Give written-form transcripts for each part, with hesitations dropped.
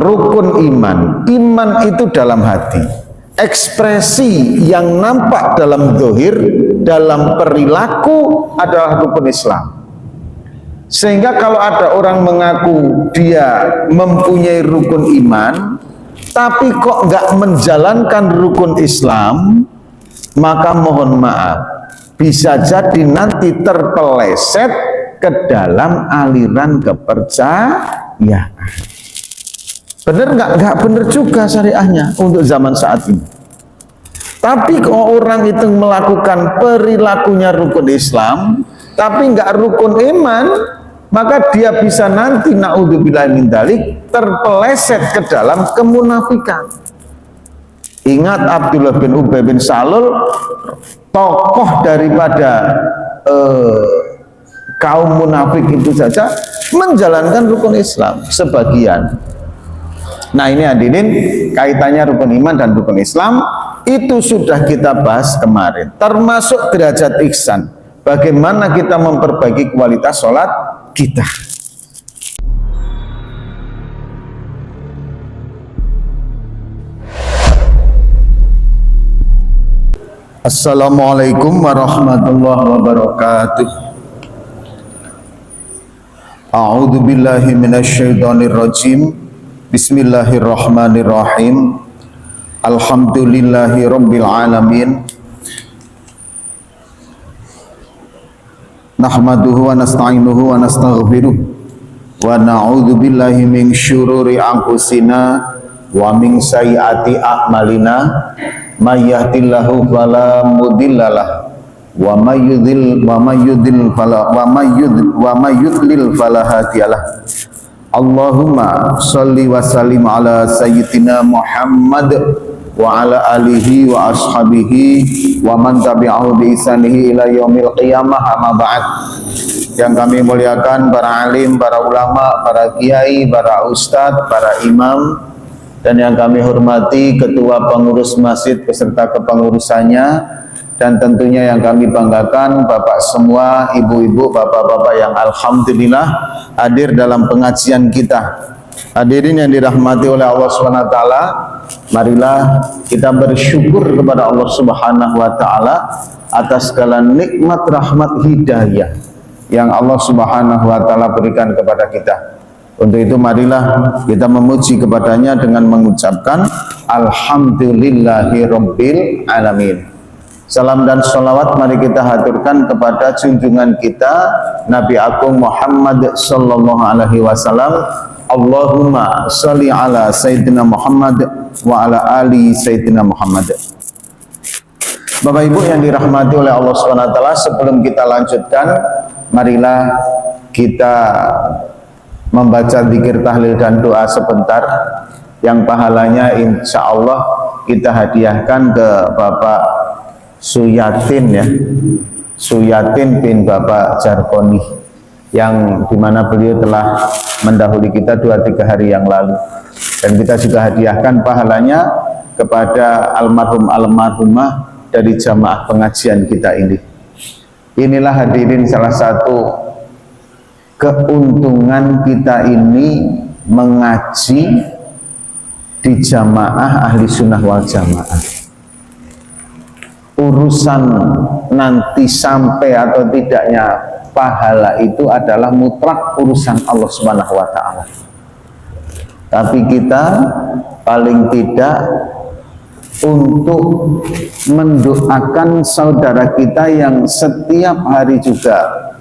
rukun iman. Iman itu dalam hati. Ekspresi yang nampak dalam zahir, dalam perilaku adalah rukun Islam. Sehingga kalau ada orang mengaku dia mempunyai rukun iman, tapi kok nggak menjalankan rukun Islam, maka mohon maaf, bisa jadi nanti terpeleset ke dalam aliran kepercayaan. Benar nggak? Nggak benar juga syariahnya untuk zaman saat ini. Tapi kalau orang itu melakukan perilakunya rukun Islam, tapi nggak rukun iman, maka dia bisa nanti naudzubillah min dzalik terpeleset ke dalam kemunafikan. Ingat Abdullah bin Ubay bin Salul, tokoh daripada kaum munafik itu saja menjalankan rukun Islam sebagian. Nah ini hadirin, kaitannya rukun iman dan rukun Islam itu sudah kita bahas kemarin, termasuk derajat ihsan. Bagaimana kita memperbaiki kualitas sholat kita. Assalamualaikum warahmatullahi wabarakatuh. A'udzu billahi minasyaitonir rajim. Bismillahirrahmanirrahim. Alhamdulillahi rabbil alamin. Nahmaduhu wa nasta'inuhu wa nastaghfiruh wa na'udzu billahi min syururi anfusina wa min sayyiati a'malina. May yahdihillahu fala mudhillalah wa may yudlil fala hadiyalah. Allahumma sholli wa sallim ala sayyidina Muhammad wa ala alihi wa ashabihi wa man tabi'ahu bi ihsanihi ila yaumil qiyamah, amma ba'd. Yang kami muliakan para alim, para ulama, para kiai, para ustadz, para imam, dan yang kami hormati ketua pengurus masjid beserta kepengurusannya, dan tentunya yang kami banggakan bapak semua, ibu-ibu, bapak-bapak yang alhamdulillah hadir dalam pengajian kita. Hadirin yang dirahmati oleh Allah SWT, marilah kita bersyukur kepada Allah Subhanahu wa Ta'ala atas segala nikmat rahmat hidayah yang Allah Subhanahu wa Ta'ala berikan kepada kita. Untuk itu marilah kita memuji kepadanya dengan mengucapkan alhamdulillahi rabbil alamin. Salam dan sholawat mari kita haturkan kepada junjungan kita Nabi Agung Muhammad sallallahu alaihi wasallam. Allahumma sholli ala sayyidina Muhammad wa ala ali sayyidina Muhammad. Bapak Ibu yang dirahmati oleh Allah SWT, sebelum kita lanjutkan, marilah kita membaca zikir tahlil dan doa sebentar yang pahalanya insya Allah kita hadiahkan ke Bapak Suyatin, ya, Suyatin bin Bapak Jarkoni, yang dimana beliau telah mendahului kita 2-3 hari yang lalu, dan kita juga hadiahkan pahalanya kepada almarhum-almarhumah dari jamaah pengajian kita ini. Inilah hadirin salah satu keuntungan kita ini mengaji di jamaah ahli sunnah wal jamaah. Urusan nanti sampai atau tidaknya pahala itu adalah mutlak urusan Allah Subhanahu wa Ta'ala. Tapi kita paling tidak untuk mendoakan saudara kita yang setiap hari juga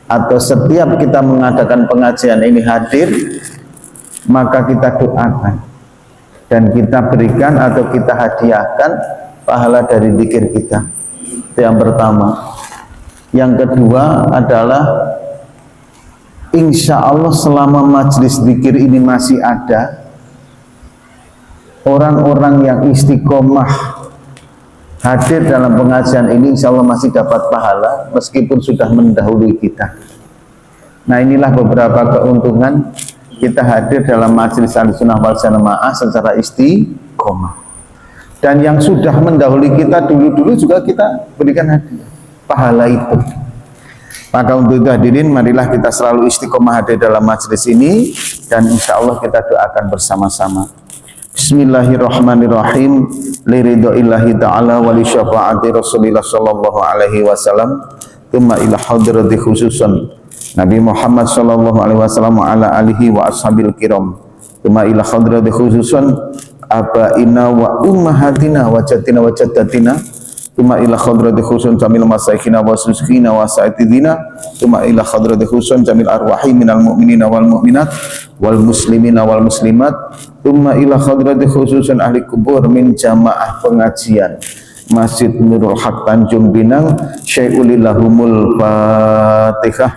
atau setiap kita mengadakan pengajian ini hadir, maka kita doakan dan kita berikan atau kita hadiahkan pahala dari zikir kita. Itu yang pertama. Yang kedua adalah insya Allah selama majelis zikir ini masih ada, orang-orang yang istiqomah hadir dalam pengajian ini insya Allah masih dapat pahala meskipun sudah mendahului kita. Nah inilah beberapa keuntungan kita hadir dalam majelis Ahlussunnah wal Jamaah secara istiqomah. Dan yang sudah mendahului kita dulu-dulu juga kita berikan hadiah pahala itu. Maka untuk itu hadirin, marilah kita selalu istiqomah hadir dalam majelis ini dan insya Allah kita doakan bersama-sama. Bismillahirrahmanirrahim. Liridhoillahi ta'ala wa li syafaati Rasulillah sallallahu alaihi wasallam. Tsumma ila hadrati khususan Nabi Muhammad sallallahu alaihi wasallam ala alihi wa ashabil kiram. Tsumma ila hadrati khususan abaina wa ummahatina wa jadina wa jaddatina. Tsumma ila hadrati khususan jamil masaikina wa suskina wa sa'idina. Tsumma ila hadrati khususan jamil arwahi minal mu'minina wal mu'minat wal muslimina wal muslimat. Tsumma ila hadrati khususan ahli kubur min jamaah pengajian Masjid Nurul Haq Tanjung Pinang. Syai'ulillahumul Fatihah.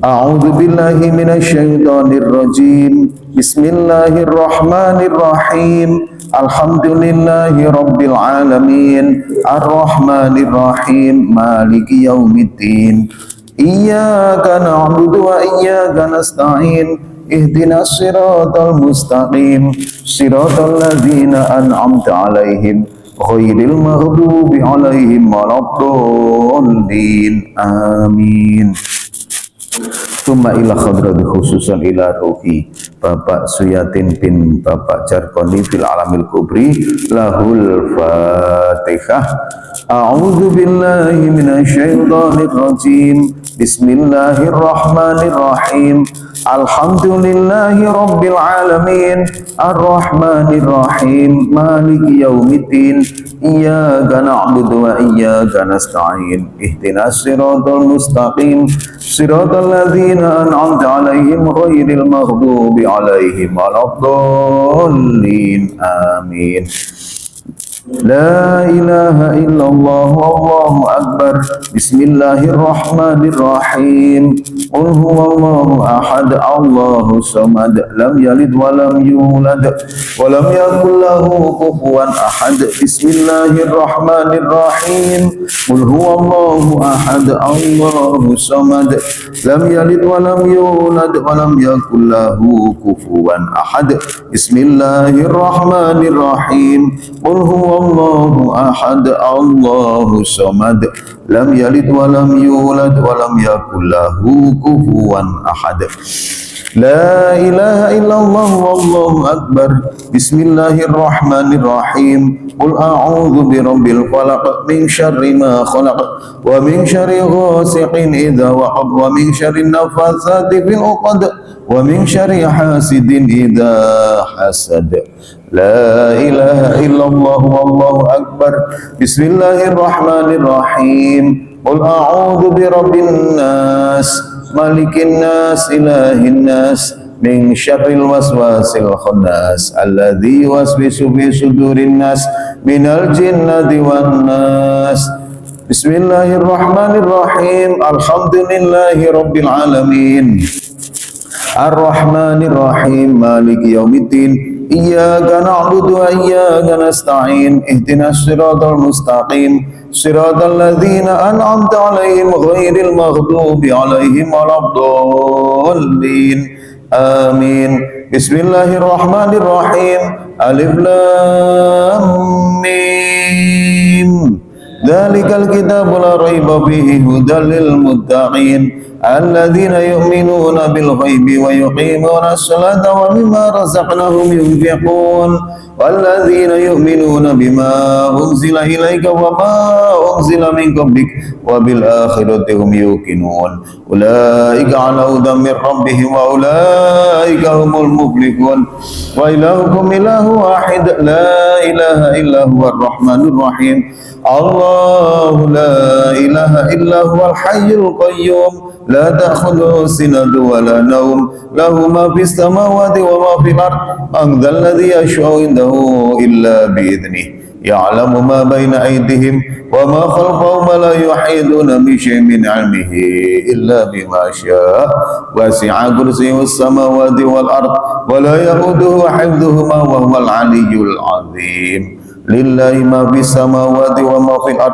A'udzu billahi minasyaitonir rajim. Bismillahirrahmanirrahim. Alhamdulillahi rabbil alamin. Arrahmanir rahim. Maliki yaumiddin. Iyyaka na'budu wa iyyaka nasta'in. Ihdinas siratal mustaqim. Siratal ladzina an'amta 'alaihim ghairil maghdubi 'alaihim waladdallin. Amin. Tsumma ila khadrati khususan ila ruhi Bapak Suyatin bin Bapak Jarkoni fil alamil kubri lahul Fatihah. A'udzu billahi minasyaitonir rajim. Bismillahirrahmanirrahim. Alhamdulillahi rabbil alamin. Arrahmanir rahim. Maliki yaumiddin. Iyyaka na'budu wa iyyaka nasta'in. Ihdinas siratal mustaqim. Siratal ladzina an'amta 'alaihim ghairil maghdubi 'alaihim waladdallin. Amin. La ilaha illallah wallahu akbar. Bismillahirrahmanirrahim. Qul huwallahu ahad, Allahus samad, lam yalid wa lam yulad wa lam yakul lahu kufuwan ahad. Bismillahirrahmanirrahim. Qul huwallahu ahad, Allahus samad, lam yalid wa lam yulad wa lam yakul lahu kufuwan ahad. Bismillahirrahmanirrahim. Qul huwallahu ahad, Allahus samad, lam yalid wa lam yulad wa lam yakul lahu kufuwan ahad. La ilaha illallah wallahu akbar. Bismillahirrahmanirrahim. Qul a'udzu birabbil falaq min syarri ma khalaq wa min syarri ghasiqin idza waqab wa min syarri nafatsati fil 'uqad wa min syarri hasidin idza hasad. La ilaha illallah wallahu akbar. Bismillahirrahmanirrahim. Qul a'udzu birabbin nas, malikin nas, ilahin nas, min syarril waswasil khannas, alladzi yuwaswisu fi sudurin nas, minal jinnati wan nas. Bismillahirrahmanirrahim. Alhamdulillahi rabbil alamin. Ar-Rahmanir Rahim. Maliki yaumiddin. Iyyaka na'budu wa iyyaka nasta'in. Ihdinas siratal mustaqim. Siratal ladzina an'amta 'alaihim ghairil maghdubi 'alaihim waladdallin. Amin. Bismillahirrahmanirrahim. Alif lam mim. Dzalikal kitabu la raiba fihi hudal lil muttaqin. Alladzina yu'minuna bil ghaibi wa yuqimuna as-salata wa mimma razaqnahum yunfiqun. Walladzina yu'minuna bima unzila ilaika wa ma unzila min qablik wa bil akhirati hum yuqinun. Ulaika 'ala hudan min rabbihim wa ulaika humul muflihun. Wa ilahukum ilahu wahid, la ilaha illa huwar rahmanur rahim. Allahu la ilaha illa huwal hayyul qayyum. La ta'khudhuhu sinatun wa la nawm, lahu ma fis samawati wa ma fil ard. Man dhal ladzi yashfa'u indahu illa bi idhnihi. Ya'lamu ma bayna aydihim wa ma khalfahum wa la yuhituna bi shay'in min 'ilmihi illa bima syaa. Wasi'a kursiyyuhu as-samawati wal ard wa la yahuduhu hifdhuhuma wa huwal 'aliyyul 'azim. Lillahi ma fis samawati wa ma fil ard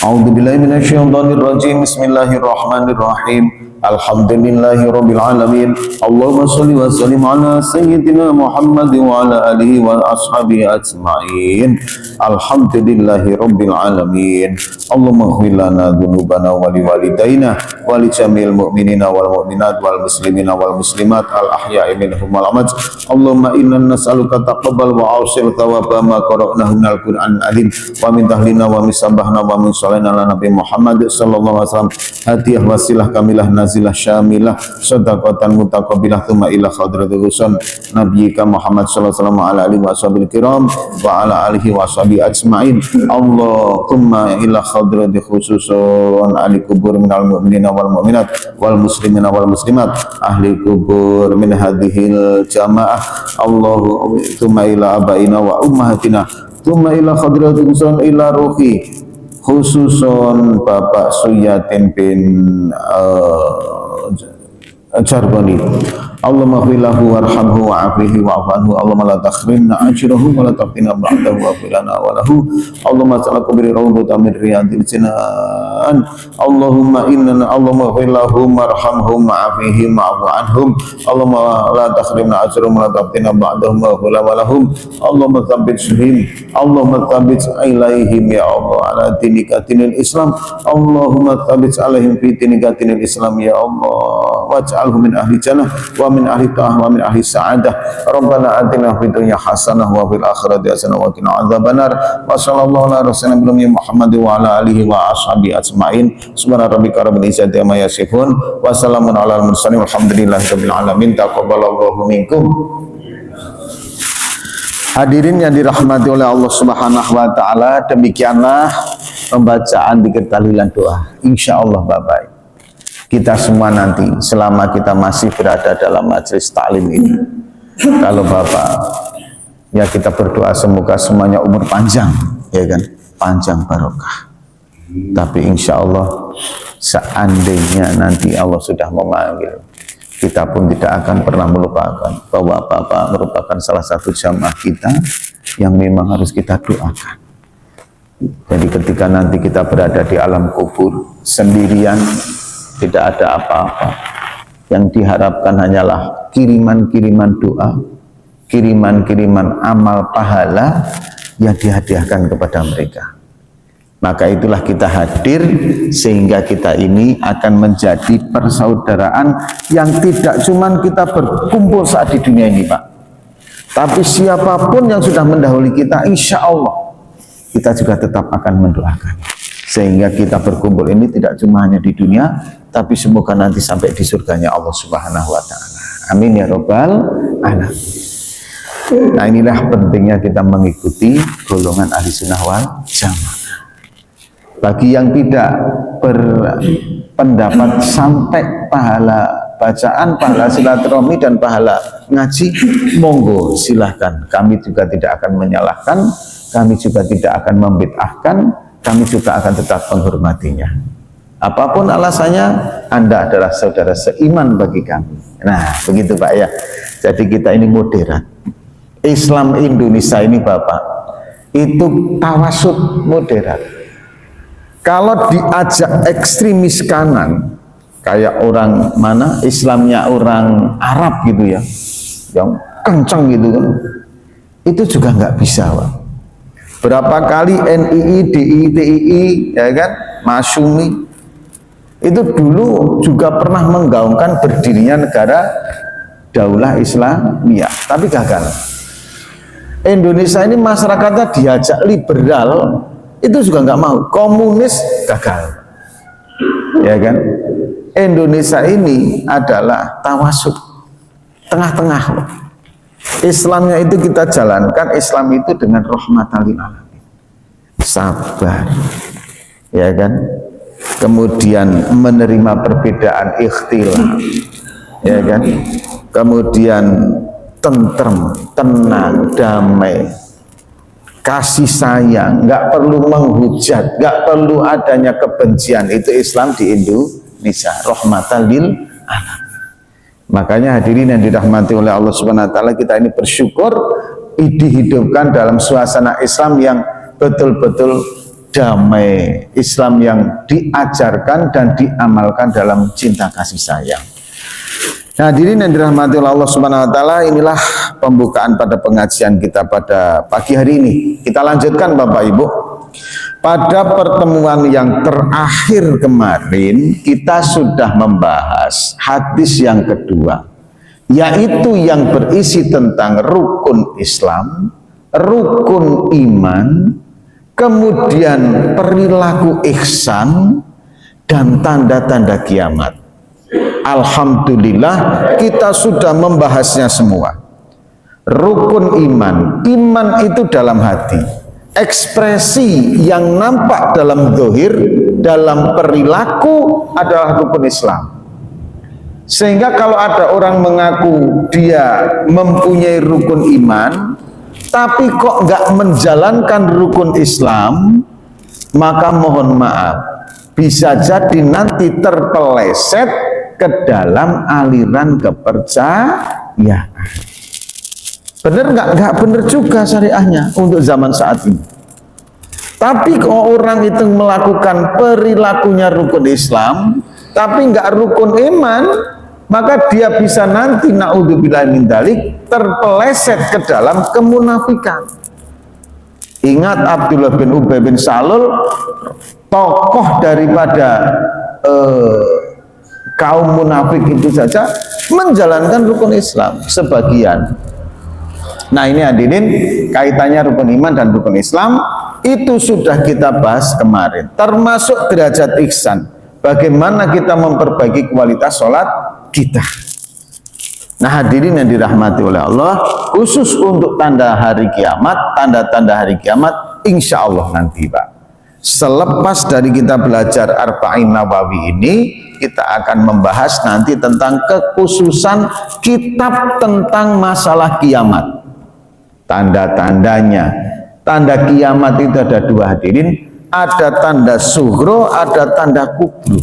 A'udzubillahi minasyaitonirrajim. Bismillahirrahmanirrahim. Alhamdulillahirabbil alamin. Allahumma shalli wa sallim ala sayyidina Muhammad wa ala alihi wa ashabihi ajmain. Alhamdulillahirabbil alamin. Allahumma ighfir lana dzunubana wa liwalidayna wa li jamil mu'minina wal mu'minat wal muslimina wal muslimat al ahya'i minhum wal amwat. Allahumma inna nas'aluka taqabbal wa awsil thawaba ma qara'nahu minal Qur'an alim wa min tahlina wa min sabahna wa min salina ala nabi Muhammad sallallahu alaihi wasallam. Hadiah wasilah kamilah nazilah syamilah sadaqatan mutaqabbilah thumma ila hadratil husan nabiyyika Muhammad sallallahu alaihi wasallam ala alihi washabil kiram wa ala alihi washabi ajmain. Allahumma ila hadratil khususun ahli kubur minal mu'minina wal mu'minat wal muslimina wal muslimat ahli kubur min hadhil jamaah. Allahumma ila abaina wa ummahatina thumma ila hadratil husan ila ruhi khususon Bapak Suyatin bin Jarbani. Allahumma ghfirlahu warhamhu wa'afihi wa'afanhu. Allahumma la takhrimna ajrahu wa la taqina ba'dahu wa filana wa lahu. Allahumma salaka biri rawdata min riyadil jinan. Allahumma ghfirlahu warhamhu wa'afihi wa'afu anhum. Allahumma la takhrimna ajrahum wa la taqina ba'dahum wa filana wa lahum. Allahumma thabbit suhim. Allahumma thabbit ilaihim ya Allah ala dinika dinil Islam. Allahumma thabbit alaihim fi dinika dinil Islam ya Allah. Waj'alhu min ahli jannah wa min ahli ta'ah wa min ahli sa'adah. Rabbana atina fid dunya hasanah wa fil akhirati hasanah wa qina adzabannar. Wa sallallahu ala rasulina Muhammad wa ala alihi wa ashabihi ajmain. Subhana rabbika rabbil izzati amma yasifun wa salamun alal mursalin walhamdulillahi rabbil alamin. Taqabbalallahu minkum. Hadirin yang dirahmati oleh Allah Subhanahu wa taala, demikianlah pembacaan zikir tahlilan doa. Insyaallah Bapak, kita semua nanti selama kita masih berada dalam majelis taklim ini, kalau Bapak ya kita berdoa semoga semuanya umur panjang, ya kan, panjang barokah. Tapi insya Allah seandainya nanti Allah sudah memanggil, kita pun tidak akan pernah melupakan bahwa Bapak merupakan salah satu jamaah kita yang memang harus kita doakan. Jadi ketika nanti kita berada di alam kubur sendirian, tidak ada apa-apa, yang diharapkan hanyalah kiriman-kiriman doa, kiriman-kiriman amal pahala yang dihadiahkan kepada mereka. Maka itulah kita hadir, sehingga kita ini akan menjadi persaudaraan yang tidak cuma kita berkumpul saat di dunia ini Pak, tapi siapapun yang sudah mendahului kita, insya Allah kita juga tetap akan mendoakan, sehingga kita berkumpul ini tidak cuma hanya di dunia, tapi semoga nanti sampai di surganya Allah Subhanahu wa taala. Amin ya rabbal alamin. Nah, inilah pentingnya kita mengikuti golongan ahli sunnah wal jamaah. Bagi yang tidak berpendapat sampai pahala bacaan, pahala silaturahmi dan pahala ngaji, monggo silahkan. Kami juga tidak akan menyalahkan, kami juga tidak akan membid'ahkan, kami juga akan tetap menghormatinya. Apapun alasannya, Anda adalah saudara seiman bagi kami. Nah, begitu Pak ya. Jadi kita ini moderat. Islam Indonesia ini Bapak, itu tawasud moderat. Kalau diajak ekstremis kanan, kayak orang mana, Islamnya orang Arab gitu ya, yang kencang gitu kan, itu juga nggak bisa Pak. Berapa kali NII, DI, TII, ya kan, Masyumi, itu dulu juga pernah menggaungkan berdirinya negara Daulah Islamiyah, tapi gagal. Indonesia ini masyarakatnya diajak liberal, itu juga nggak mau. Komunis gagal, ya kan. Indonesia ini adalah tawasud, tengah-tengah. Islamnya itu kita jalankan, Islam itu dengan rahmatan lil alamin, sabar, ya kan. Kemudian menerima perbedaan ikhtilaf, ya kan. Kemudian tentrem, tenang, damai, kasih sayang, nggak perlu menghujat, nggak perlu adanya kebencian. Itu Islam di Indonesia, rahmatan lil alamin. Makanya hadirin yang dirahmati oleh Allah Subhanahu wa taala, kita ini bersyukur dihidupkan dalam suasana Islam yang betul-betul damai, Islam yang diajarkan dan diamalkan dalam cinta kasih sayang. Nah, hadirin yang dirahmati oleh Allah Subhanahu wa taala, inilah pembukaan pada pengajian kita pada pagi hari ini. Kita lanjutkan Bapak Ibu. Pada pertemuan yang terakhir kemarin kita sudah membahas hadis yang kedua, yaitu yang berisi tentang rukun Islam, rukun iman, kemudian perilaku ihsan, dan tanda-tanda kiamat. Alhamdulillah kita sudah membahasnya semua. Rukun iman, iman itu dalam hati, ekspresi yang nampak dalam zahir, dalam perilaku adalah rukun Islam. Sehingga kalau ada orang mengaku dia mempunyai rukun iman tapi kok nggak menjalankan rukun Islam, maka mohon maaf, bisa jadi nanti terpeleset ke dalam aliran kepercayaan. Benar nggak? Nggak benar juga syariahnya untuk zaman saat ini. Tapi kalau orang itu melakukan perilakunya rukun Islam, tapi nggak rukun iman, maka dia bisa nanti naudzubillah min dzalik terpeleset ke dalam kemunafikan. Ingat Abdullah bin Ubay bin Salul, tokoh daripada kaum munafik itu saja menjalankan rukun Islam sebagian. Nah, ini hadirin kaitannya rukun iman dan rukun Islam itu sudah kita bahas kemarin, termasuk derajat ihsan, bagaimana kita memperbaiki kualitas sholat kita. Nah, hadirin yang dirahmati oleh Allah, khusus untuk tanda hari kiamat, tanda-tanda hari kiamat, insya Allah nanti Pak, selepas dari kita belajar Arba'in Nawawi ini, kita akan membahas nanti tentang kekhususan kitab tentang masalah kiamat, tanda-tandanya. Tanda kiamat itu ada dua hadirin, ada tanda sughro, ada tanda kubro.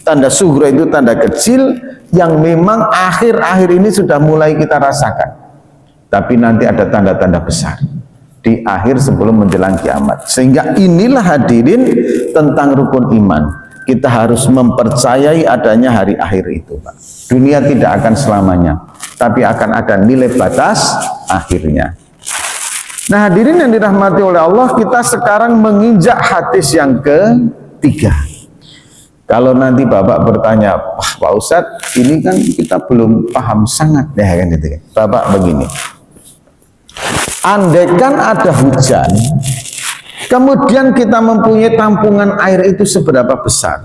Tanda sughro itu tanda kecil yang memang akhir-akhir ini sudah mulai kita rasakan, tapi nanti ada tanda-tanda besar di akhir sebelum menjelang kiamat. Sehingga inilah hadirin tentang rukun iman. Kita harus mempercayai adanya hari akhir itu, Pak. Dunia tidak akan selamanya, tapi akan ada nilai batas akhirnya. Nah, hadirin yang dirahmati oleh Allah, kita sekarang menginjak hadis yang ketiga. Kalau nanti Bapak bertanya, wah Pak Ustadz, ini kan kita belum paham sangat ya kan gitu. Bapak begini, andaikan ada hujan, kemudian kita mempunyai tampungan air itu seberapa besar?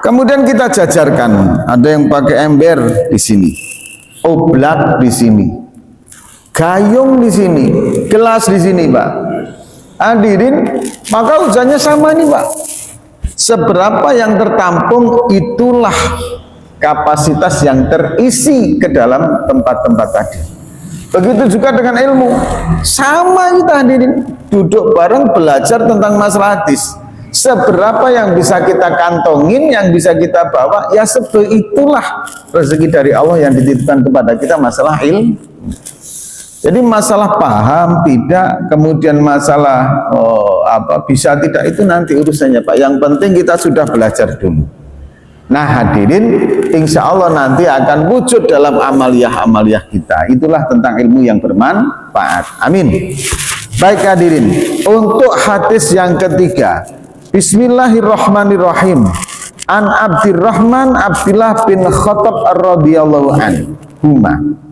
Kemudian kita jajarkan, ada yang pakai ember di sini, oblak di sini, gayung di sini, gelas di sini, Pak. Hadirin, maka hujannya sama nih, Pak. Seberapa yang tertampung, itulah kapasitas yang terisi ke dalam tempat-tempat tadi. Begitu juga dengan ilmu, sama kita hadirin, duduk bareng belajar tentang masalah hadis. Seberapa yang bisa kita kantongin, yang bisa kita bawa, ya itulah rezeki dari Allah yang dititipkan kepada kita masalah ilmu. Jadi masalah paham tidak, kemudian masalah bisa tidak, itu nanti urusannya Pak. Yang penting kita sudah belajar dulu. Nah hadirin, insya Allah nanti akan wujud dalam amaliyah-amaliyah kita. Itulah tentang ilmu yang bermanfaat. Amin. Baik hadirin, untuk hadis yang ketiga, Bismillahirrahmanirrahim. An Abdurrahman Abdillah bin Khattab radhiyallahu anhuma.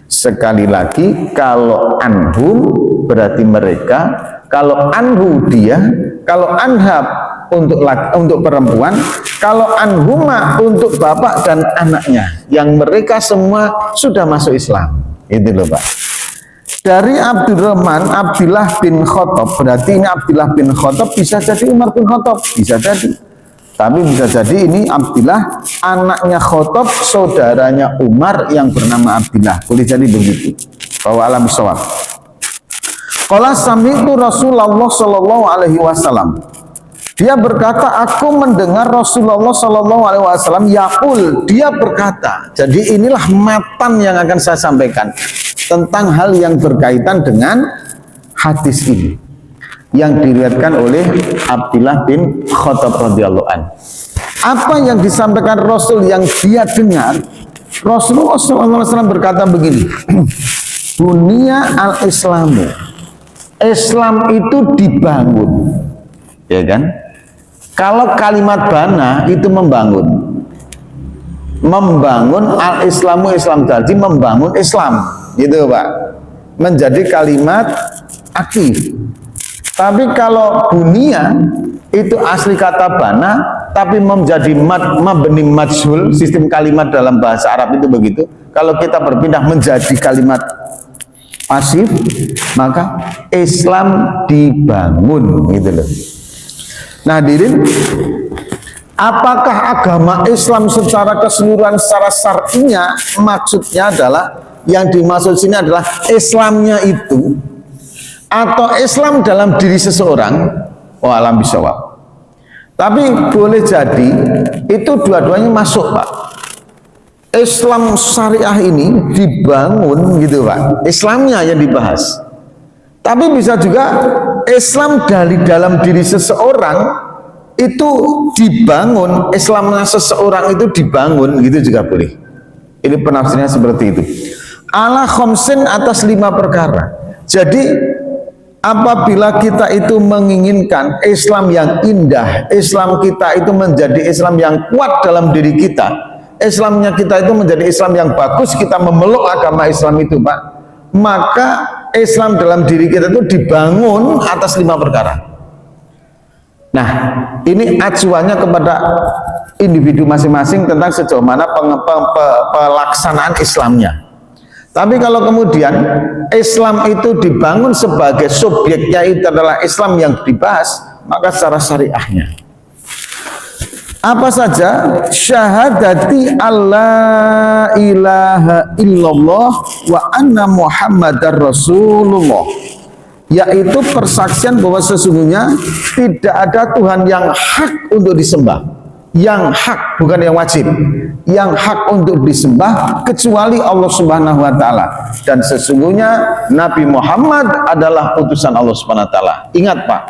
Sekali lagi, kalau anhum berarti mereka, kalau anhu dia, kalau anhab untuk perempuan, kalau anhuma untuk bapak dan anaknya, yang mereka semua sudah masuk Islam. Itu loh Pak. Dari Abdurrahman Abdillah bin Khattab, berarti ini Abdillah bin Khattab, bisa jadi Umar bin Khattab, bisa jadi. Tapi bisa jadi ini Abdillah, anaknya Khattab, saudaranya Umar yang bernama Abdillah. Boleh jadi begitu. Bahwa alam shawab. Qala sami'tu Rasulullah sallallahu alaihi wasallam. Dia berkata, aku mendengar Rasulullah sallallahu alaihi wasallam yaqul, dia berkata. Jadi inilah matan yang akan saya sampaikan tentang hal yang berkaitan dengan hadis ini. yang diriwayatkan oleh Abdullah bin Khattab radhiyallahu an. Apa yang disampaikan Rasul yang dia dengar, Rasulullah SAW berkata begini, dunia al-Islamu, Islam itu dibangun, ya kan? Kalau kalimat bana itu membangun al-Islamu, Islam tadi membangun Islam, gitu Pak, menjadi kalimat aktif. Tapi kalau dunia itu asli kata bana, tapi menjadi mabni majhul, sistem kalimat dalam bahasa Arab itu begitu. Kalau kita berpindah menjadi kalimat pasif, maka Islam dibangun, gitu loh. Nah, hadirin, apakah agama Islam secara keseluruhan, secara syar'inya, maksudnya adalah, yang dimaksud sini adalah Islamnya itu, atau Islam dalam diri seseorang? Oh, alam bisawab. Tapi boleh jadi itu dua-duanya masuk, Pak. Islam syariah ini dibangun, gitu Pak, Islamnya yang dibahas. Tapi bisa juga Islam dari dalam diri seseorang itu dibangun, Islamnya seseorang itu dibangun, gitu juga boleh. Ini penafsirnya seperti itu. Ala khamsin, atas 5 perkara. Jadi apabila kita itu menginginkan Islam yang indah, Islam kita itu menjadi Islam yang kuat dalam diri kita, Islamnya kita itu menjadi Islam yang bagus, kita memeluk agama Islam itu, Pak, maka Islam dalam diri kita itu dibangun atas 5 perkara. Nah, ini acuannya kepada individu masing-masing tentang sejauh mana pelaksanaan Islamnya. Tapi kalau kemudian Islam itu dibangun sebagai subjeknya itu adalah Islam yang dibahas, maka secara syariahnya apa saja? Syahadati alla ilaha illallah wa anna muhammadar rasulullah, yaitu persaksian bahwa sesungguhnya tidak ada Tuhan yang hak untuk disembah, yang hak, bukan yang wajib, yang hak untuk disembah kecuali Allah Subhanahu wa taala, dan sesungguhnya Nabi Muhammad adalah utusan Allah Subhanahu wa taala. Ingat, Pak,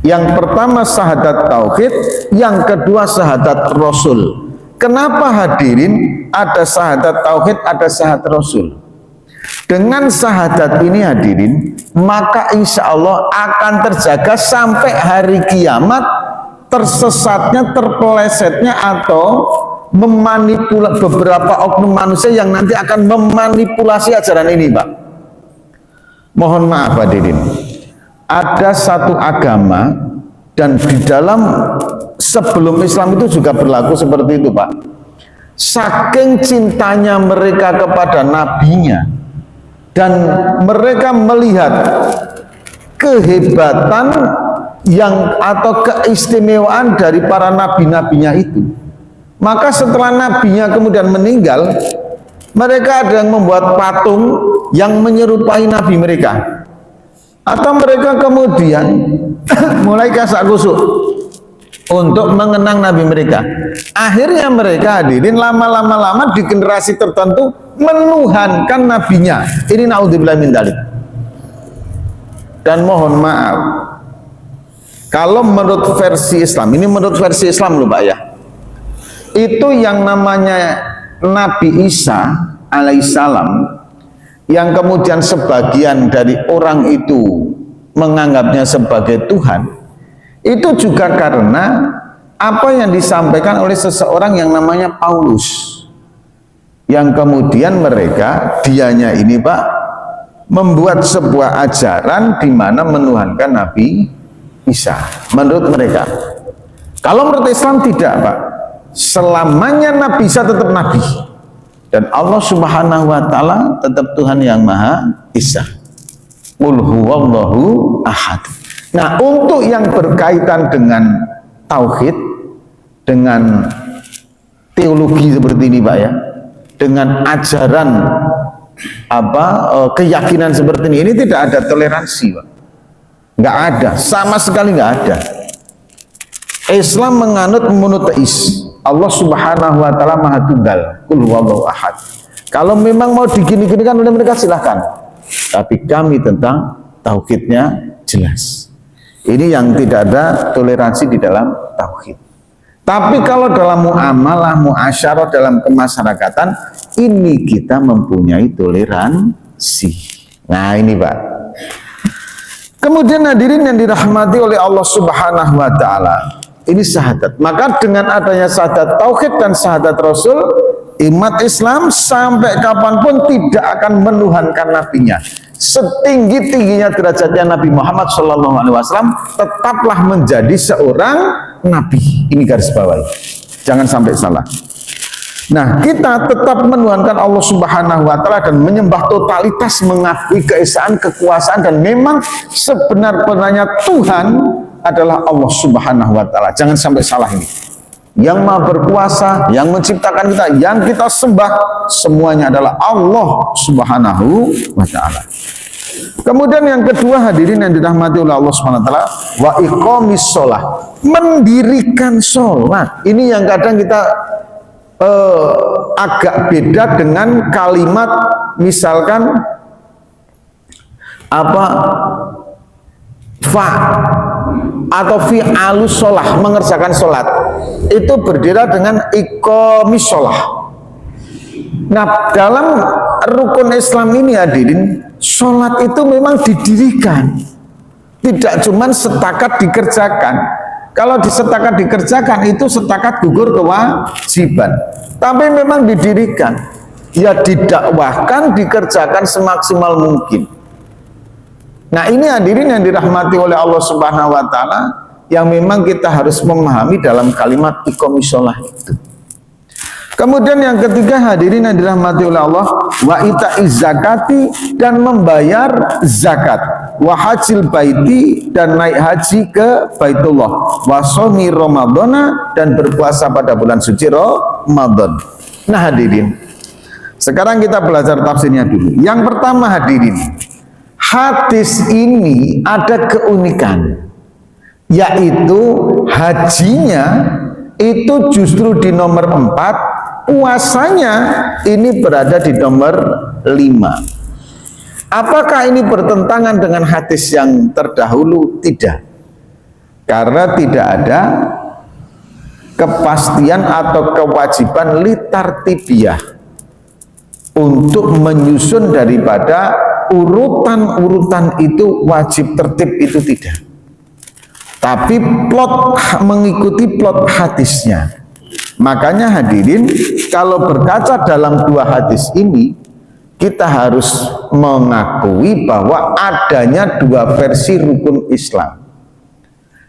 yang pertama syahadat tauhid, yang kedua syahadat rasul. Kenapa hadirin ada syahadat tauhid, ada syahadat rasul? Dengan syahadat ini hadirin, maka insya Allah akan terjaga sampai hari kiamat tersesatnya, terpelesetnya, atau memanipulasi beberapa oknum manusia yang nanti akan memanipulasi ajaran ini, Pak. Mohon maaf hadirin, ada satu agama, dan di dalam sebelum Islam itu juga berlaku seperti itu, Pak. Saking cintanya mereka kepada nabinya, dan mereka melihat kehebatan yang atau keistimewaan dari para nabi-nabinya itu, maka setelah nabinya kemudian meninggal, mereka ada yang membuat patung yang menyerupai nabi mereka, atau mereka kemudian mulai kasak kusuk untuk mengenang nabi mereka. Akhirnya mereka hadirin lama-lama di generasi tertentu menuhankan nabinya. Ini naudzubillah min dzalik. Dan mohon maaf, kalau menurut versi Islam, ini menurut versi Islam loh Pak ya, itu yang namanya Nabi Isa alaihissalam, yang kemudian sebagian dari orang itu menganggapnya sebagai Tuhan, itu juga karena apa yang disampaikan oleh seseorang yang namanya Paulus, yang kemudian mereka, dianya ini Pak, membuat sebuah ajaran di mana menuhankan Nabi Isa menurut mereka. Kalau menurut Islam tidak, Pak. Selamanya Nabi Isa tetap Nabi, dan Allah Subhanahu wa taala tetap Tuhan yang Maha Esa. Qul huwallahu ahad. Nah, untuk yang berkaitan dengan tauhid, dengan teologi seperti ini Pak ya, dengan ajaran keyakinan seperti ini tidak ada toleransi Pak. Nggak ada, sama sekali nggak ada. Islam menganut monoteis, Allah Subhanahu wa taala Maha Tunggal, Qul huwallahu ahad. Kalau memang mau digini-ginikan oleh mereka silahkan, tapi kami tentang tauhidnya jelas. Ini yang tidak ada toleransi di dalam tauhid. Tapi kalau dalam muamalah, muasyarah, dalam kemasyarakatan, ini kita mempunyai toleransi. Nah ini Pak. Kemudian hadirin yang dirahmati oleh Allah Subhanahu wa Ta'ala, ini syahadat. Maka dengan adanya syahadat tauhid dan syahadat Rasul, umat Islam sampai kapanpun tidak akan menuhankan nabinya. Setinggi-tingginya derajatnya Nabi Muhammad SAW tetaplah menjadi seorang nabi. Ini garis bawahi, jangan sampai salah. Nah, kita tetap menuhankan Allah Subhanahu wa Ta'ala dan menyembah totalitas, mengakui keesaan, kekuasaan, dan memang sebenar-benarnya Tuhan adalah Allah Subhanahu wa Ta'ala. Jangan sampai salah ini. Yang Maha berkuasa, yang menciptakan kita, yang kita sembah, semuanya adalah Allah Subhanahu wa Ta'ala. Kemudian yang kedua hadirin yang dirahmati oleh Allah Subhanahu wa Ta'ala, wa iqamis sholah, mendirikan sholat. Ini yang kadang kita agak beda dengan kalimat misalkan apa fa atau fi'alus sholah, mengerjakan sholat. Itu berdiri dengan iqamis sholah. Nah, dalam rukun Islam ini hadirin, sholat itu memang didirikan, tidak cuma setakat dikerjakan. Kalau disetakat dikerjakan itu setakat gugur kewajiban, tapi memang didirikan, ya didakwahkan, dikerjakan semaksimal mungkin. Nah ini hadirin yang dirahmati oleh Allah Subhanahu wa Ta'ala, yang memang kita harus memahami dalam kalimat iqamis sholah itu. Kemudian yang ketiga hadirin yang dirahmati oleh Allah, wa ita'iz zakati, dan membayar zakat, wa hajil baiti, dan naik haji ke Baitullah, wa shomi Ramadana, dan berpuasa pada bulan suci Ramadan. Nah hadirin, sekarang kita belajar tafsirnya dulu. Yang pertama hadirin, hadis ini ada keunikan, yaitu hajinya itu justru di nomor 4, puasanya ini berada di nomor 5. Apakah ini bertentangan dengan hadis yang terdahulu? Tidak. Karena tidak ada kepastian atau kewajiban litartibiyah untuk menyusun daripada urutan-urutan itu wajib tertib, itu tidak. Tapi plot mengikuti plot hadisnya. Makanya hadirin, kalau berkaca dalam dua hadis ini, kita harus mengakui bahwa adanya dua versi rukun Islam,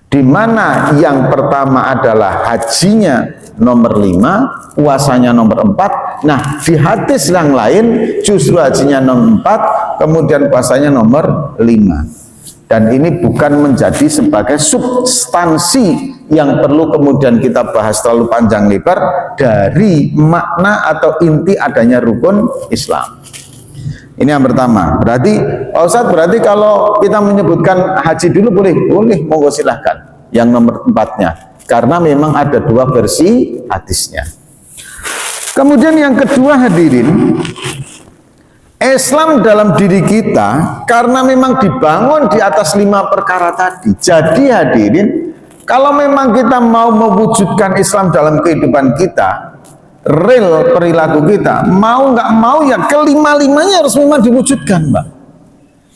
di mana yang pertama adalah hajinya nomor 5, puasanya nomor 4. Nah di hadis yang lain justru hajinya nomor 4, kemudian puasanya nomor 5. Dan ini bukan menjadi sebagai substansi yang perlu kemudian kita bahas terlalu panjang lebar dari makna atau inti adanya rukun Islam. Ini yang pertama. Berarti Pak Ustadz, berarti kalau kita menyebutkan haji dulu boleh? Boleh, monggo silahkan. Yang nomor 4-nya. Karena memang ada dua versi hadisnya. Kemudian yang kedua hadirin, Islam dalam diri kita karena memang dibangun di atas 5 perkara tadi. Jadi hadirin, kalau memang kita mau mewujudkan Islam dalam kehidupan kita, real perilaku kita, mau nggak mau ya kelima-limanya harus memang diwujudkan, Mbak.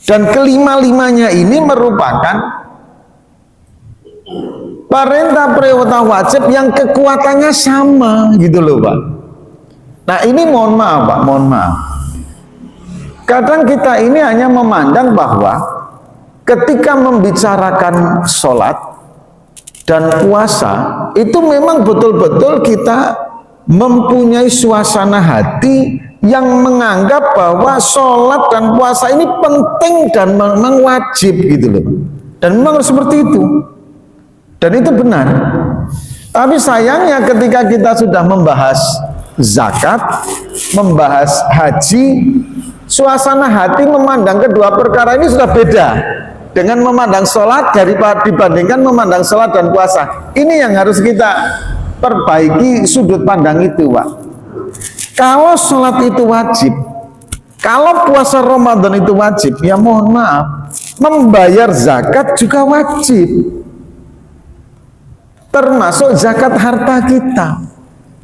Dan kelima-limanya ini merupakan perintah wajib yang kekuatannya sama gitu loh, Pak. Nah ini mohon maaf, Pak, mohon maaf. Kadang kita ini hanya memandang bahwa ketika membicarakan sholat dan puasa, itu memang betul-betul kita mempunyai suasana hati yang menganggap bahwa sholat dan puasa ini penting dan memang wajib gitu loh. Dan memang harus seperti itu. Dan itu benar. Tapi sayangnya ketika kita sudah membahas zakat, membahas haji, suasana hati memandang kedua perkara ini sudah beda dengan memandang sholat dibandingkan memandang sholat dan puasa. Ini yang harus kita perbaiki sudut pandang itu, Pak. Kalau sholat itu wajib, kalau puasa Ramadan itu wajib, ya mohon maaf, membayar zakat juga wajib, termasuk zakat harta kita.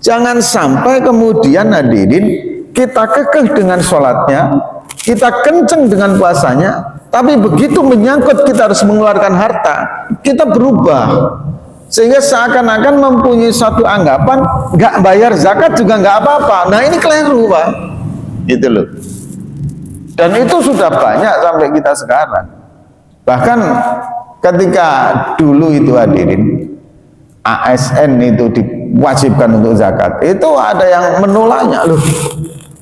Jangan sampai kemudian hadirin kita kekeh dengan sholatnya, kita kenceng dengan puasanya, tapi begitu menyangkut kita harus mengeluarkan harta, kita berubah sehingga seakan-akan mempunyai satu anggapan nggak bayar zakat juga nggak apa-apa. Nah ini keliru Pak, gitu loh. Dan itu sudah banyak sampai kita sekarang. Bahkan ketika dulu itu hadirin ASN itu diwajibkan untuk zakat, itu ada yang menolaknya, loh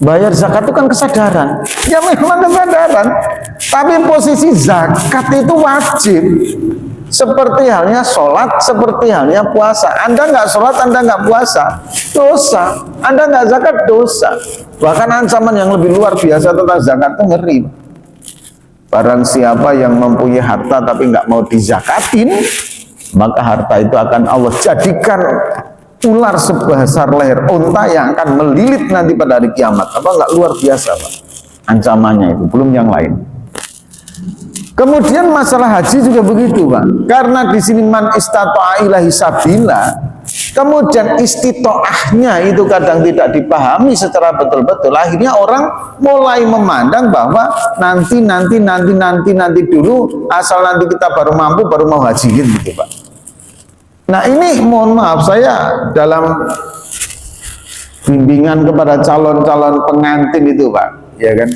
bayar zakat itu kan kesadaran. Ya memang kesadaran, tapi posisi zakat itu wajib, seperti halnya sholat, seperti halnya puasa. Anda nggak sholat, Anda nggak puasa, dosa. Anda nggak zakat, dosa. Bahkan ancaman yang lebih luar biasa tentang zakat itu ngeri. Barang siapa yang mempunyai harta tapi nggak mau dizakatin, maka harta itu akan Allah jadikan ular sebesar leher unta yang akan melilit nanti pada hari kiamat. Apa nggak luar biasa Pak ancamannya itu, belum yang lain. Kemudian masalah haji juga begitu Pak, karena di sini man istata'a ilahi sabila, kemudian istitoahnya itu kadang tidak dipahami secara betul-betul. Akhirnya orang mulai memandang bahwa nanti dulu, asal nanti kita baru mampu baru mau haji gitu Pak. Nah ini mohon maaf, saya dalam bimbingan kepada calon-calon pengantin itu Pak, ya kan,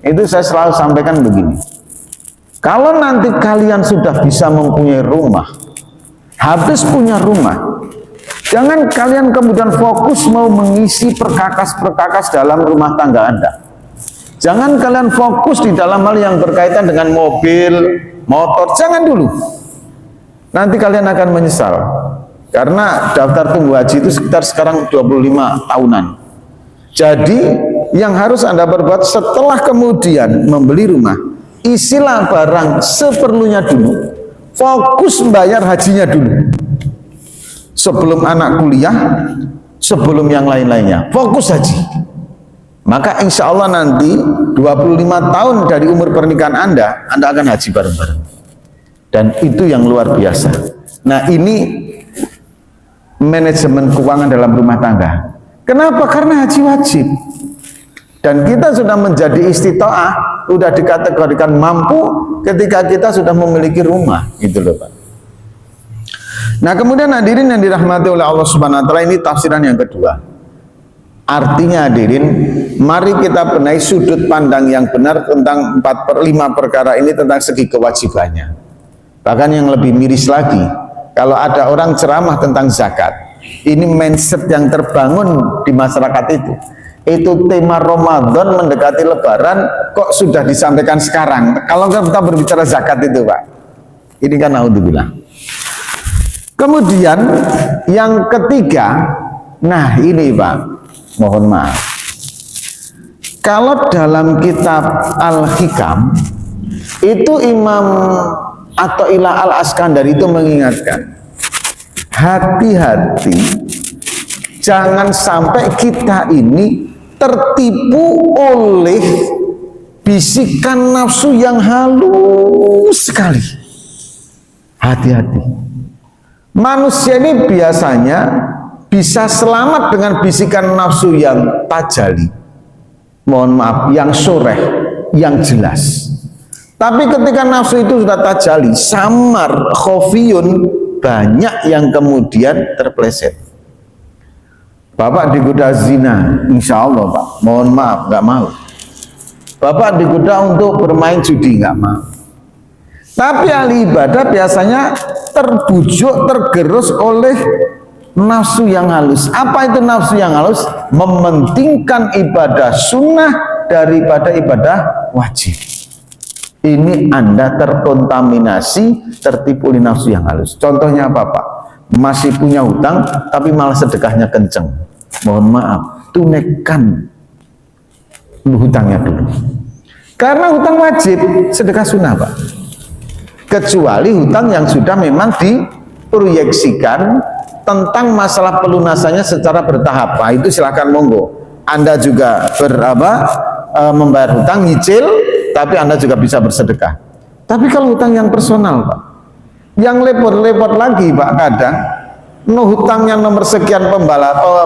itu saya selalu sampaikan begini. Kalau nanti kalian sudah bisa mempunyai rumah, habis punya rumah, jangan kalian kemudian fokus mau mengisi perkakas-perkakas dalam rumah tangga Anda. Jangan kalian fokus di dalam hal yang berkaitan dengan mobil, motor, jangan dulu. Nanti kalian akan menyesal. Karena daftar tunggu haji itu sekitar sekarang 25 tahunan. Jadi yang harus Anda perbuat setelah kemudian membeli rumah, isilah barang seperlunya dulu, fokus bayar hajinya dulu, sebelum anak kuliah, sebelum yang lain-lainnya, fokus haji. Maka insya Allah nanti 25 tahun dari umur pernikahan Anda akan haji bareng-bareng, dan itu yang luar biasa. Nah ini manajemen keuangan dalam rumah tangga. Kenapa? Karena haji wajib. Dan kita sudah menjadi istitoah, sudah dikategorikan mampu ketika kita sudah memiliki rumah, gitu loh Pak. Nah kemudian hadirin yang dirahmati oleh Allah Subhanahu Wa Taala, ini tafsiran yang kedua. Artinya hadirin, mari kita benahi sudut pandang yang benar tentang 5 perkara ini, tentang segi kewajibannya. Bahkan yang lebih miris lagi, kalau ada orang ceramah tentang zakat, ini mindset yang terbangun di masyarakat itu tema Ramadan mendekati Lebaran kok sudah disampaikan sekarang. Kalau kita berbicara zakat itu Pak, ini kan naudzubillah. Kemudian yang ketiga, nah ini Pak, mohon maaf, kalau dalam kitab Al-Hikam itu Imam Athaillah Al-Askandari itu mengingatkan, hati-hati jangan sampai kita ini tertipu oleh bisikan nafsu yang halus sekali. Hati-hati. Manusia ini biasanya bisa selamat dengan bisikan nafsu yang tajali, mohon maaf, yang soreh, yang jelas. Tapi ketika nafsu itu sudah tajali, samar, khofiyun, banyak yang kemudian terpleset. Bapak digoda zina, insya Allah Pak, mohon maaf, nggak mau. Bapak digoda untuk bermain judi, nggak mau. Tapi ahli ibadah biasanya terbujuk, tergerus oleh nafsu yang halus. Apa itu nafsu yang halus? Mementingkan ibadah sunnah daripada ibadah wajib. Ini Anda terkontaminasi, tertipu oleh nafsu yang halus. Contohnya apa Pak? Masih punya hutang, tapi malah sedekahnya kenceng. Mohon maaf, tunaikan hutangnya dulu. Karena hutang wajib, sedekah sunnah Pak. Kecuali hutang yang sudah memang diproyeksikan tentang masalah pelunasannya secara bertahap. Nah, itu silakan monggo. Anda juga membayar hutang, nyicil, tapi Anda juga bisa bersedekah. Tapi kalau hutang yang personal, Pak, yang lepot-lepot lagi, Pak, kadang hutangnya nomor sekian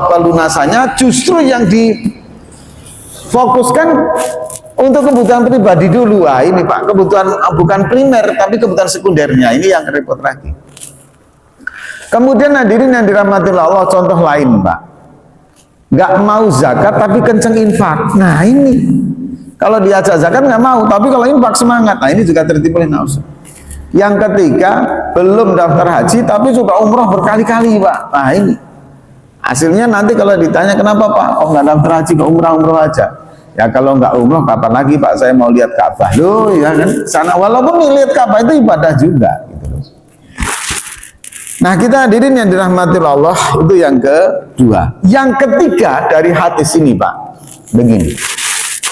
pelunasannya justru yang difokuskan untuk kebutuhan pribadi dulu. Wah, ini Pak, kebutuhan bukan primer tapi kebutuhan sekundernya, ini yang repot lagi. Kemudian hadirin yang dirahmati Allah, contoh lain, Pak, nggak mau zakat tapi kenceng infak. Nah ini kalau diajak zakat nggak mau, tapi kalau infak semangat. Nah ini juga tertipu oleh nafsu. Yang ketiga, belum daftar haji tapi sudah umroh berkali-kali, Pak. Nah ini hasilnya nanti kalau ditanya kenapa, Pak, oh nggak daftar haji ke umroh aja. Ya kalau nggak umroh kapan lagi, Pak, saya mau lihat Ka'bah. Loh ya kan, sana walaupun lihat Ka'bah itu ibadah juga gitu. Nah kita hadirin yang dirahmati Allah, itu yang kedua. Yang ketiga dari hadis ini, Pak, begini,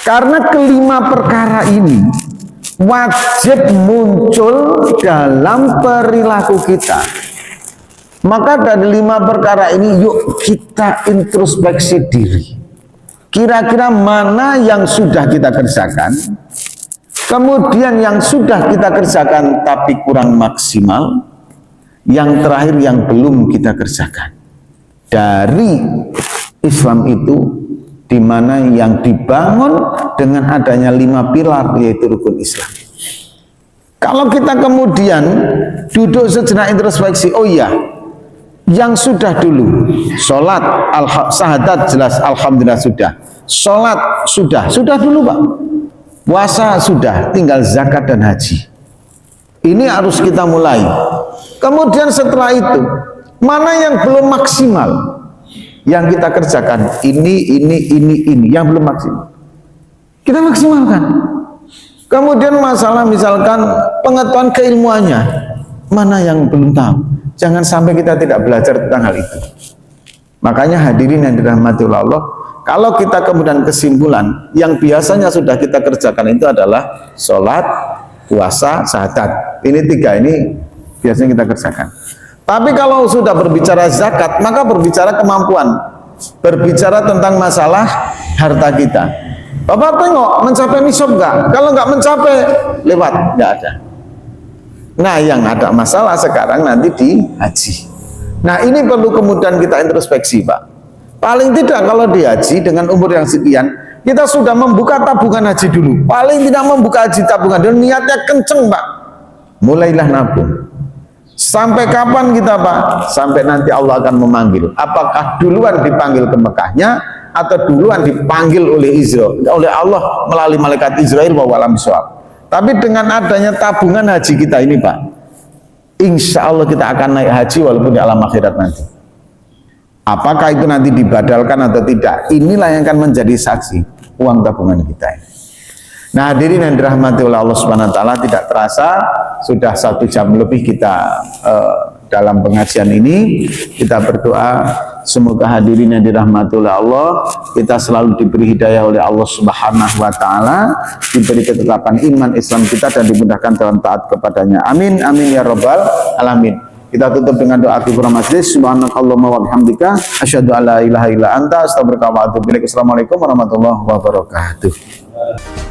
karena kelima perkara ini wajib muncul dalam perilaku kita, maka dari 5 perkara ini yuk kita introspeksi diri. Kira-kira mana yang sudah kita kerjakan, kemudian yang sudah kita kerjakan tapi kurang maksimal, yang terakhir yang belum kita kerjakan. Dari Islam itu di mana yang dibangun dengan adanya 5 pilar, yaitu rukun Islam. Kalau kita kemudian duduk sejenak introspeksi, oh iya, yang sudah dulu, sholat, syahadat jelas, alhamdulillah sudah, sholat sudah dulu, Pak, puasa sudah, tinggal zakat dan haji. Ini harus kita mulai. Kemudian setelah itu, mana yang belum maksimal yang kita kerjakan, ini yang belum maksimal, kita maksimalkan. Kemudian masalah misalkan pengetahuan keilmuannya, mana yang belum tahu, jangan sampai kita tidak belajar tentang hal itu. Makanya hadirin yang dirahmati Allah, kalau kita kemudian kesimpulan yang biasanya sudah kita kerjakan itu adalah sholat, puasa, syahadat. Ini 3 ini biasanya kita kerjakan. Tapi kalau sudah berbicara zakat, maka berbicara kemampuan, berbicara tentang masalah harta kita. Bapak tengok mencapai nisab enggak? Kalau enggak mencapai, lewat, enggak ada. Nah yang ada masalah sekarang nanti di haji. Nah ini perlu kemudian kita introspeksi, Pak. Paling tidak kalau di haji dengan umur yang sekian, kita sudah membuka tabungan haji dulu. Paling tidak membuka haji tabungan, dan niatnya kenceng, Pak. Mulailah nabung. Sampai kapan kita, Pak? Sampai nanti Allah akan memanggil. Apakah duluan dipanggil ke Mekahnya, atau duluan dipanggil oleh Israel, oleh Allah melalui malaikat Israel, wawalam bisawab. Tapi dengan adanya tabungan haji kita ini, Pak, insya Allah kita akan naik haji walaupun di alam akhirat nanti. Apakah itu nanti dibadalkan atau tidak, inilah yang akan menjadi saksi uang tabungan kita ini. Nah hadirin yang dirahmati oleh Allah Subhanahu wa taala, tidak terasa sudah 1 jam lebih kita dalam pengajian ini. Kita berdoa semoga hadirin yang dirahmati oleh Allah, kita selalu diberi hidayah oleh Allah Subhanahu wa taala, diberi ketetapan iman Islam kita dan dimudahkan dalam taat kepadanya. Amin amin ya rabbal alamin. Kita tutup dengan doa kifar majlis. Subhanakallahumma wa bihamdika asyhadu an la ilaha illa anta astaghfiruka wa atubu ilaik. Assalamualaikum warahmatullahi wabarakatuh.